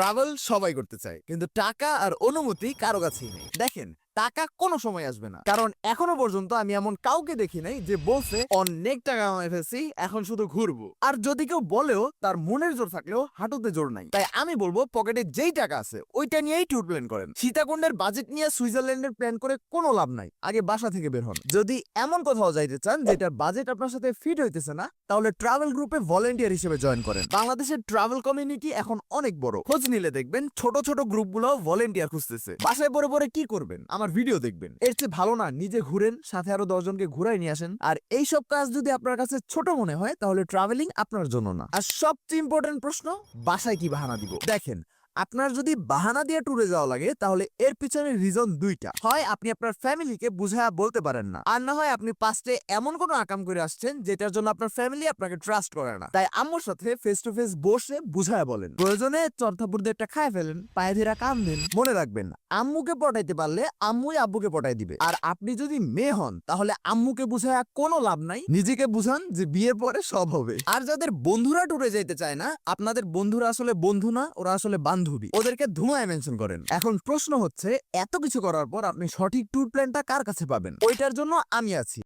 Travel সবাই করতে চায়, কিন্তু টাকা আর অনুমতি কারো কাছেই নেই। দেখেন, টাকা কোনো সময় আসবে না, কারণ এখনো পর্যন্ত আমি এমন কাউকে দেখি নাই যে বলছে অনেক টাকা কামাই ফেলছি, এখন শুধু ঘুরবো। আর যদি কেউ বলেও, তার মনের জোর থাকলেও হাঁটুতে জোর নাই। তাই আমি বলবো, পকেটে যেই টাকা আছে ওইটা নিয়েই ট্যুর প্ল্যান করেন। সীতাকুণ্ডের বাজেট নিয়ে সুইজারল্যান্ডের প্ল্যান করে কোনো লাভ নাই। আগে বাসা থেকে বের হন। যদি এমন কোথাও যাইতে চান যেটার বাজেট আপনার সাথে ফিট হইতেছে না, তাহলে ট্রাভেল গ্রুপে ভলেন্টিয়ার হিসেবে জয়েন করেন। বাংলাদেশের ট্রাভেল কমিউনিটি এখন অনেক বড়। খোঁজ নিলে দেখবেন ছোট ছোট গ্রুপগুলো ভলেন্টিয়ার খুঁজতেছে। বাসায় পরে পরে কি করবেন, আমার ভিডিও দেখবেন। এর চেয়ে ভালো না নিজে ঘুরেন, সাথে আরো 10 জনকে ঘুরাই নিয়ে আসেন। আর এইসব কাজ যদি আপনার কাছে ছোট মনে হয়, তাহলে ট্রাভেলিং আপনার জন্য না। আর সবচেয়ে ইম্পর্টেন্ট প্রশ্ন, বাসায় কি বাহানা দিব? দেখেন, আপনার যদি বাহানা দিয়ে ট্যুরে যাওয়া লাগে, তাহলে এর পিছনে রিজন দুইটা। হয় আপনি আপনার ফ্যামিলিকে বুঝায়া বলতে পারেন না, আর না হয় আপনি পাস্টে এমন কোনো আকাম করে আসছেন যেটার জন্য আপনার ফ্যামিলি আপনাকে ট্রাস্ট করে না। তাই আম্মুর সাথে ফেস টু ফেস বসে বুঝায়া বলেন। প্রয়োজনে চর্থাপুর দিয়ে একটা খায় ফেলেন, পায়ে ধীরা কান দেন। মনে রাখবেন, আম্মুকে পটাইতে পারলে আম্মুই আব্বুকে পটাই দিবে। আর আপনি যদি মেয়ে হন, তাহলে আম্মুকে বুঝায়া কোনো লাভ নাই। নিজেকে বুঝান যে বিয়ের পরে সব হবে। আর যাদের বন্ধুরা ট্যুরে যেতে চায় না, আপনাদের বন্ধুরা আসলে বন্ধু না, ওরা আসলে বান্ধবী। ওদেরকে ধোঁয়ায় মেনশন করেন। এখন প্রশ্ন হচ্ছে, এত কিছু করার পর আপনি সঠিক ট্যুর প্ল্যানটা কার কাছে পাবেন? ওইটার জন্য আমি আছি।